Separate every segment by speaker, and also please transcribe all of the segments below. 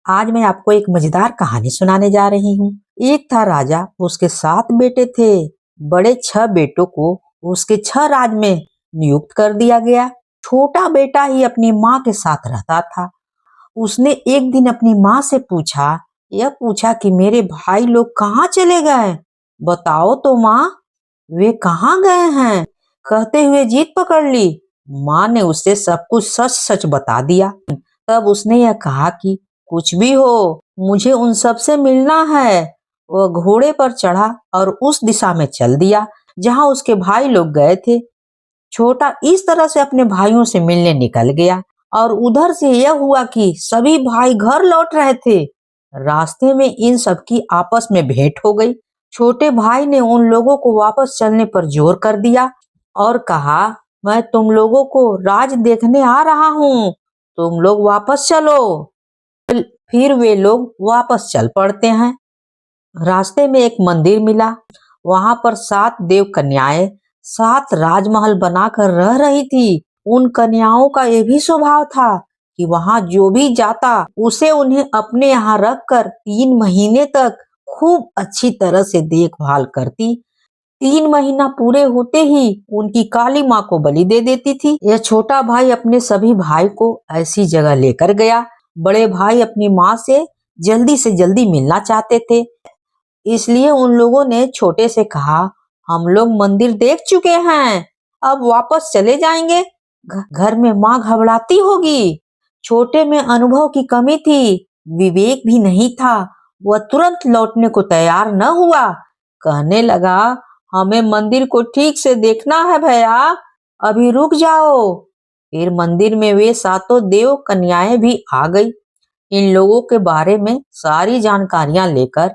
Speaker 1: आज मैं आपको एक मजेदार कहानी सुनाने जा रही हूँ। एक था राजा, उसके 7 बेटे थे। बड़े 6 बेटों को उसके 6 राज में नियुक्त कर दिया गया। छोटा बेटा ही अपनी माँ के साथ रहता था। उसने एक दिन अपनी माँ से पूछा कि मेरे भाई लोग कहाँ चले गए? बताओ तो माँ, वे कहाँ गए हैं? कहते हुए जीत पकड़ ली। माँ ने उसे सब कुछ सच सच बता दिया। तब उसने यह कहा कि कुछ भी हो, मुझे उन सब से मिलना है। वह घोड़े पर चढ़ा और उस दिशा में चल दिया जहाँ उसके भाई लोग गए थे। छोटा इस तरह से अपने भाइयों से मिलने निकल गया और उधर से यह हुआ कि सभी भाई घर लौट रहे थे। रास्ते में इन सब की आपस में भेंट हो गई। छोटे भाई ने उन लोगों को वापस चलने पर जोर कर दिया और कहा, मैं तुम लोगों को राज देखने आ रहा हूँ, तुम लोग वापस चलो। फिर वे लोग वापस चल पड़ते हैं। रास्ते में एक मंदिर मिला। वहां पर 7 देव कन्याएं 7 राजमहल बनाकर रह रही थी। उन कन्याओं का ये भी स्वभाव था कि वहां जो भी जाता उसे उन्हें अपने यहाँ रखकर 3 महीने तक खूब अच्छी तरह से देखभाल करती। 3 महीना पूरे होते ही उनकी काली माँ को बलि दे देती थी। यह छोटा भाई अपने सभी भाई को ऐसी जगह लेकर गया। बड़े भाई अपनी माँ से जल्दी मिलना चाहते थे, इसलिए उन लोगों ने छोटे से कहा, हम लोग मंदिर देख चुके हैं, अब वापस चले जाएंगे। घर में माँ घबराती होगी। छोटे में अनुभव की कमी थी, विवेक भी नहीं था। वह तुरंत लौटने को तैयार न हुआ। कहने लगा, हमें मंदिर को ठीक से देखना है भैया, अभी रुक जाओ। फिर मंदिर में वे 7 देव कन्याएं भी आ गई। इन लोगों के बारे में सारी जानकारियां लेकर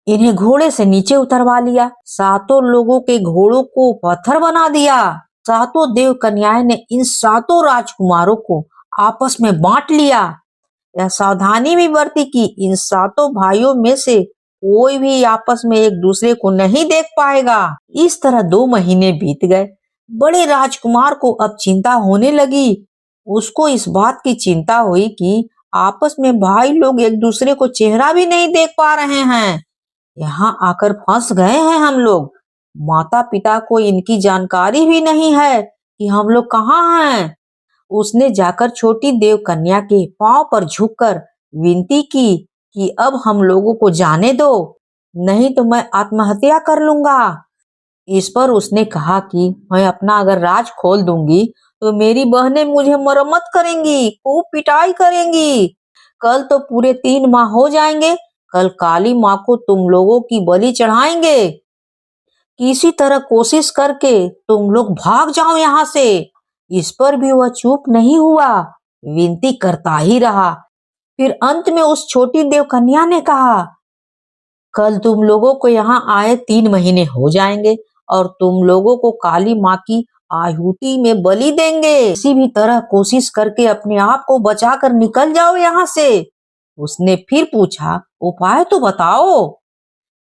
Speaker 1: इन्हें घोड़े से नीचे उतरवा लिया। 7 लोगों के घोड़ों को पत्थर बना दिया। 7 देव कन्याएं ने इन 7 राजकुमारों को आपस में बांट लिया। यह सावधानी भी बरती कि इन 7 भाइयों में से कोई भी आपस में एक दूसरे को नहीं देख पाएगा। इस तरह 2 महीने बीत गए। बड़े राजकुमार को अब चिंता होने लगी। उसको इस बात की चिंता हुई कि आपस में भाई लोग एक दूसरे को चेहरा भी नहीं देख पा रहे हैं। यहाँ आकर फंस गए हैं हम लोग। माता पिता को इनकी जानकारी भी नहीं है कि हम लोग कहाँ हैं। उसने जाकर छोटी देव कन्या के पांव पर झुककर विनती की कि अब हम लोगों को जाने दो, नहीं तो मैं आत्महत्या कर लूंगा। इस पर उसने कहा कि मैं अपना अगर राज खोल दूंगी तो मेरी बहनें मुझे मरम्मत करेंगी, खूब पिटाई करेंगी। कल तो पूरे 3 माह हो जाएंगे। कल काली माँ को तुम लोगों की बलि चढ़ाएंगे। किसी तरह कोशिश करके तुम लोग भाग जाओ यहाँ से। इस पर भी वह चुप नहीं हुआ, विनती करता ही रहा। फिर अंत में उस छोटी देव कन्या ने कहा, कल तुम लोगों को यहाँ आए 3 महीने हो जाएंगे और तुम लोगों को काली माँ की आहुति में बलि देंगे। किसी भी तरह कोशिश करके अपने आप को बचाकर निकल जाओ यहाँ से। उसने फिर पूछा, उपाय तो बताओ,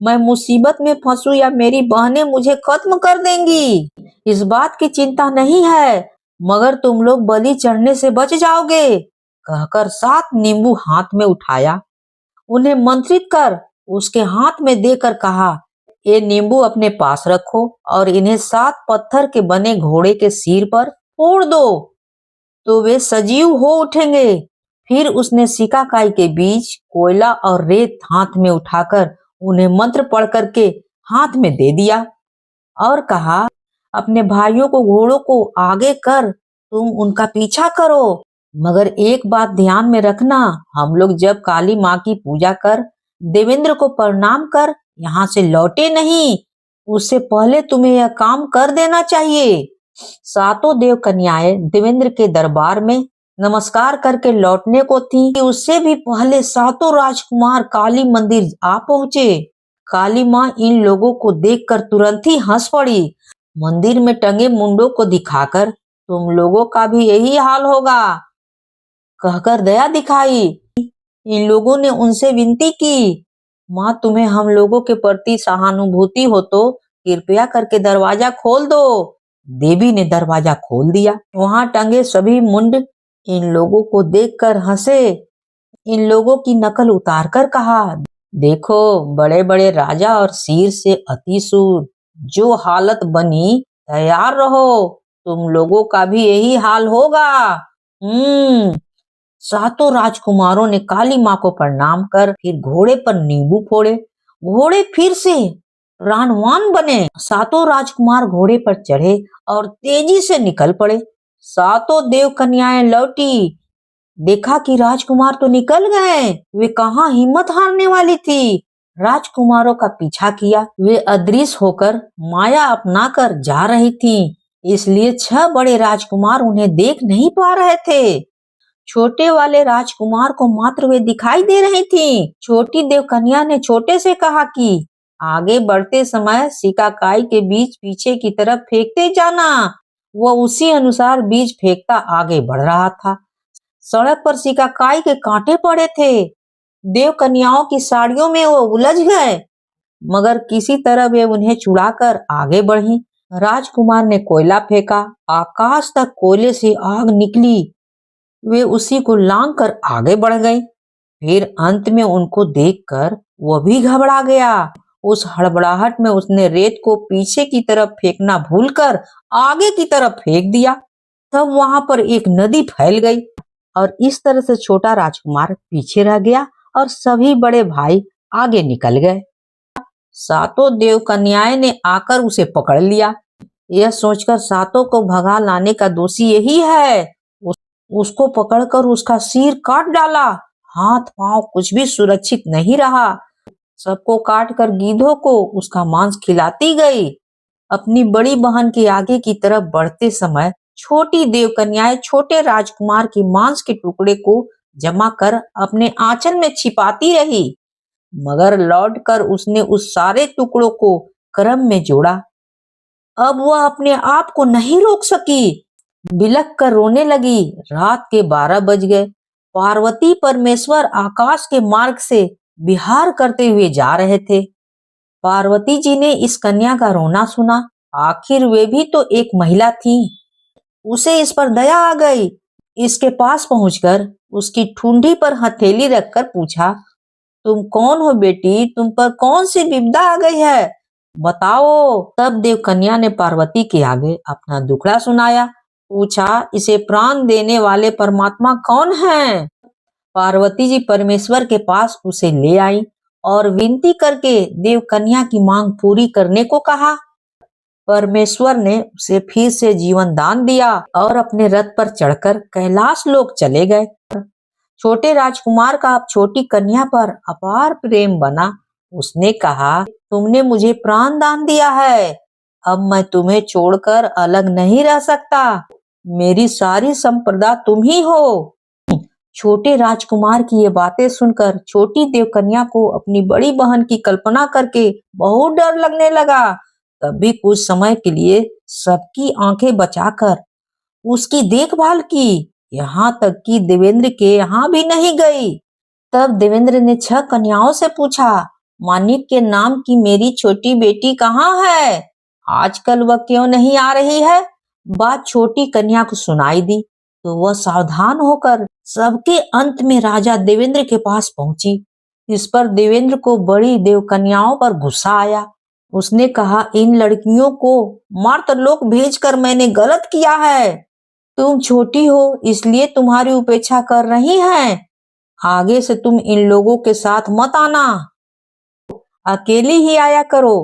Speaker 1: मैं मुसीबत में फंसू या मेरी बहनें मुझे खत्म कर देंगी। इस बात की चिंता नहीं है, मगर तुम लोग बलि चढ़ने से बच जाओगे। कहकर 7 नींबू हाथ में उठाया, उन्हें मंत्रित कर उसके हाथ में देकर कहा, ये नींबू अपने पास रखो और इन्हें 7 पत्थर के बने घोड़े के सिर पर फोड़ दो तो वे सजीव हो उठेंगे। फिर उसने सिकाकाई के बीज, कोयला और रेत हाथ में उठाकर उन्हें मंत्र पढ़ करके हाथ में दे दिया और कहा, अपने भाइयों को घोड़ों को आगे कर तुम उनका पीछा करो। मगर एक बात ध्यान में रखना, हम लोग जब काली माँ की पूजा कर देवेंद्र को प्रणाम कर यहाँ से लौटे नहीं, उससे पहले तुम्हें यह काम कर देना चाहिए। 7 देव कन्याएं देवेंद्र के दरबार में नमस्कार करके लौटने को थी कि उससे भी पहले 7 राजकुमार काली मंदिर आ पहुंचे। काली माँ इन लोगों को देखकर तुरंत ही हंस पड़ी। मंदिर में टंगे मुंडों को दिखाकर, तुम लोगों का भी यही हाल होगा, कहकर दया दिखाई। इन लोगों ने उनसे विनती की, माँ तुम्हें हम लोगों के प्रति सहानुभूति हो तो कृपया करके दरवाजा खोल दो। देवी ने दरवाजा खोल दिया। वहां टंगे सभी मुंड इन लोगों को देखकर हंसे इन लोगों की नकल उतारकर कहा, देखो बड़े बड़े राजा और सिर से अतिसूर, जो हालत बनी तैयार रहो, तुम लोगों का भी यही हाल होगा। सातों राजकुमारों ने काली माँ को प्रणाम कर फिर घोड़े पर नींबू फोड़े। घोड़े फिर से रानवान बने। सातों राजकुमार घोड़े पर चढ़े और तेजी से निकल पड़े। सातों देव कन्याएं लौटी, देखा कि राजकुमार तो निकल गए। वे कहाँ हिम्मत हारने वाली थी। राजकुमारों का पीछा किया। वे अदृश्य होकर माया अपना कर जा रही थीं, इसलिए 6 बड़े राजकुमार उन्हें देख नहीं पा रहे थे। छोटे वाले राजकुमार को मात्र वे दिखाई दे रही थीं। छोटी देवकन्या ने छोटे से कहा कि आगे बढ़ते समय सिकाकाई के बीज पीछे की तरफ फेंकते जाना। वह उसी अनुसार बीज फेंकता आगे बढ़ रहा था। सड़क पर सिकाकाई के कांटे पड़े थे। देव कन्याओं की साड़ियों में वो उलझ गए, मगर किसी तरह वे उन्हें छुड़ाकर आगे बढ़ी। राजकुमार ने कोयला फेंका, आकाश तक कोयले से आग निकली। वे उसी को लांग कर आगे बढ़ गई। फिर अंत में उनको देखकर वह भी घबरा गया। उस हड़बड़ाहट में उसने रेत को पीछे की तरफ फेंकना भूलकर आगे की तरफ फेंक दिया। तब वहां पर एक नदी फैल गई और इस तरह से छोटा राजकुमार पीछे रह गया और सभी बड़े भाई आगे निकल गए। सातों देव कन्याएं ने आकर उसे पकड़ लिया। यह सोचकर सातों को भगा लाने का दोषी यही है। उसको पकड़कर उसका सिर काट डाला। हाथ पांव कुछ भी सुरक्षित नहीं रहा। सबको काट कर गीधों को उसका मांस खिलाती गई। अपनी बड़ी बहन के आगे की तरफ बढ़ते समय छोटी देवकन्याएं छोटे राजकुमार के मांस के टुकड़े को जमा कर अपने आंचल में छिपाती रही, मगर लौटकर उसने उस सारे टुकड़ों को क्रम में जोड़ा। अब वह अपने आप को नहीं रोक सकी, बिलख कर रोने लगी। रात के 12 बज गए। पार्वती परमेश्वर आकाश के मार्ग से विहार करते हुए जा रहे थे। पार्वती जी ने इस कन्या का रोना सुना। आखिर वे भी तो एक महिला थी। उसे इस पर दया आ गई। इसके पास पहुंचकर उसकी ठुंडी पर हथेली रखकर पूछा, तुम कौन हो बेटी? तुम पर कौन सी विपदा आ गई है? बताओ। तब देवकन्या ने पार्वती के आगे अपना दुखड़ा सुनाया। पूछा, इसे प्राण देने वाले परमात्मा कौन हैं? पार्वती जी परमेश्वर के पास उसे ले आई और विनती करके देवकन्या की मांग पूरी करने को कहा। परमेश्वर ने उसे फिर से जीवन दान दिया और अपने रथ पर चढ़कर कैलाश लोक चले गए। छोटे राजकुमार का अब छोटी कन्या पर अपार प्रेम बना। उसने कहा, तुमने मुझे प्राण दान दिया है, अब मैं तुम्हें छोड़कर अलग नहीं रह सकता। मेरी सारी संपदा तुम ही हो। छोटे राजकुमार की ये बातें सुनकर छोटी देवकन्या को अपनी बड़ी बहन की कल्पना करके बहुत डर लगने लगा। तभी कुछ समय के लिए सबकी आंखें बचाकर उसकी देखभाल की, यहाँ तक कि देवेंद्र के यहाँ भी नहीं गई। तब देवेंद्र ने 6 कन्याओं से पूछा, मानिक के नाम की मेरी छोटी बेटी कहाँ है? आजकल वह क्यों नहीं आ रही है? बात छोटी कन्या को सुनाई दी तो वह सावधान होकर सबके अंत में राजा देवेंद्र के पास पहुंची। इस पर देवेंद्र को बड़ी देवकन्याओं पर गुस्सा आया। उसने कहा, इन लड़कियों को मार्तलोक भेजकर मैंने गलत किया है। तुम छोटी हो इसलिए तुम्हारी उपेक्षा कर रही हैं। आगे से तुम इन लोगों के साथ मत आना, अकेली ही आया करो।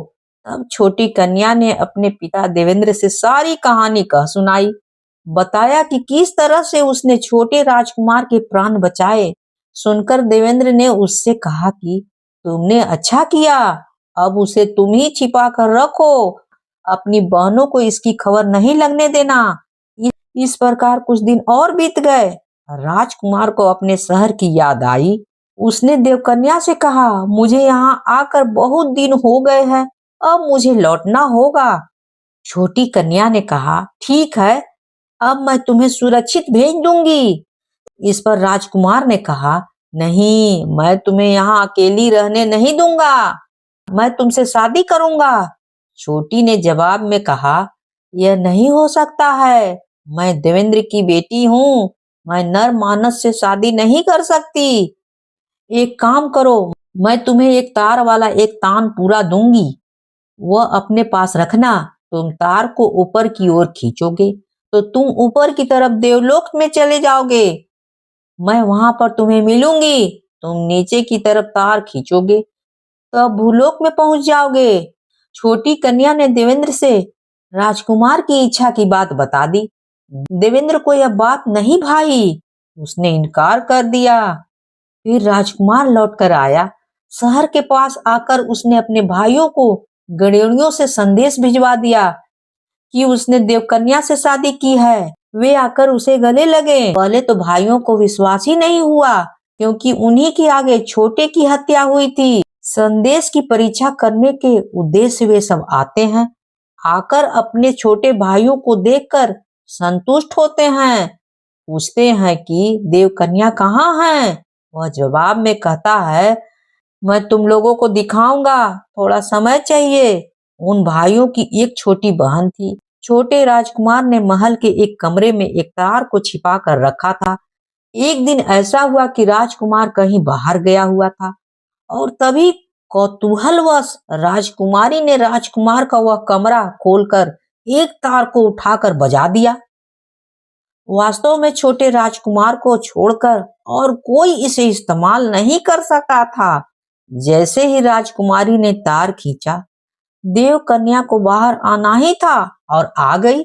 Speaker 1: तब छोटी कन्या ने अपने पिता देवेंद्र से सारी कहानी कह सुनाई। बताया कि किस तरह से उसने छोटे राजकुमार के प्राण बचाए। सुनकर देवेंद्र ने उससे कहा कि तुमने अच्छा किया, अब उसे तुम ही छिपा कर रखो, अपनी बहनों को इसकी खबर नहीं लगने देना। इस प्रकार कुछ दिन और बीत गए। राजकुमार को अपने शहर की याद आई। उसने देवकन्या से कहा, मुझे यहाँ आकर बहुत दिन हो गए हैं, अब मुझे लौटना होगा। छोटी कन्या ने कहा, ठीक है, अब मैं तुम्हें सुरक्षित भेज दूंगी। इस पर राजकुमार ने कहा, नहीं, मैं तुम्हें यहाँ अकेली रहने नहीं दूंगा, मैं तुमसे शादी करूंगा। छोटी ने जवाब में कहा, यह नहीं हो सकता है, मैं देवेंद्र की बेटी हूँ, मैं नर मानस से शादी नहीं कर सकती। एक काम करो, मैं तुम्हें एक तार वाला एक तान पूरा दूंगी, वह अपने पास रखना। तुम तार को ऊपर की ओर खींचोगे तो तुम ऊपर की तरफ देवलोक में चले जाओगे। मैं वहां पर तुम्हें मिलूंगी। तुम नीचे की तरफ तार खींचोगे तो भूलोक में पहुंच जाओगे। छोटी कन्या ने देवेंद्र से राजकुमार की इच्छा की बात बता दी। देवेंद्र को यह बात नहीं भाई, उसने इनकार कर दिया। फिर राजकुमार लौटकर आया। शहर के पास आकर उसने अपने भाइयों को गड़ेड़ियों से संदेश भिजवा दिया कि उसने देवकन्या से शादी की है। वे आकर उसे गले लगे। पहले तो भाइयों को विश्वास ही नहीं हुआ, क्योंकि उन्हीं के आगे छोटे की हत्या हुई थी। संदेश की परीक्षा करने के उद्देश्य वे सब आते हैं। आकर अपने छोटे भाइयों को देखकर संतुष्ट होते हैं। पूछते हैं कि देवकन्या कहाँ है। वह जवाब में कहता है, मैं तुम लोगों को दिखाऊंगा, थोड़ा समय चाहिए। उन भाइयों की एक छोटी बहन थी। छोटे राजकुमार ने महल के एक कमरे में एक तार को छिपा कर रखा था। एक दिन ऐसा हुआ कि राजकुमार कहीं बाहर गया हुआ था और तभी कौतूहलवश राजकुमारी ने राजकुमार का वह कमरा खोलकर एक तार को उठाकर बजा दिया। वास्तव में छोटे राजकुमार को छोड़कर और कोई इसे इस्तेमाल नहीं कर सका था। जैसे ही राजकुमारी ने तार खींचा, देव कन्या को बाहर आना ही था और आ गई।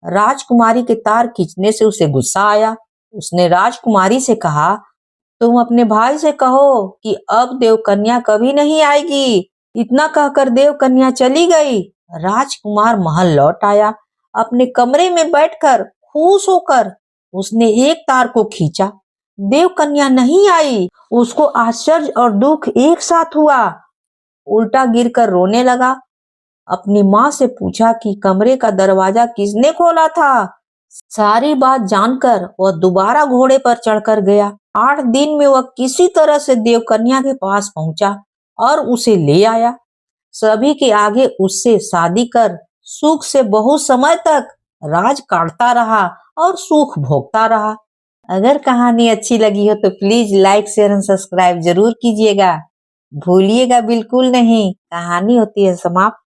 Speaker 1: राजकुमारी के तार खींचने से उसे गुस्सा आया। उसने राजकुमारी से कहा, तुम अपने भाई से कहो कि अब देवकन्या कभी नहीं आएगी। इतना कहकर देवकन्या चली गई। राजकुमार महल लौट आया। अपने कमरे में बैठकर खुश होकर उसने एक तार को खींचा। देवकन्या नहीं आई। उसको आश्चर्य और दुख एक साथ हुआ। उल्टा गिरकर रोने लगा। अपनी माँ से पूछा कि कमरे का दरवाजा किसने खोला था। सारी बात जानकर वह दोबारा घोड़े पर चढ़कर गया। 8 दिन में वह किसी तरह से देवकन्या के पास पहुंचा और उसे ले आया। सभी के आगे उससे शादी कर सुख से बहुत समय तक राज काटता रहा और सुख भोगता रहा। अगर कहानी अच्छी लगी हो तो please like share and subscribe जरूर कीजिएगा। भूलिएगा बिल्कुल नहीं। कहानी होती है समाप्त।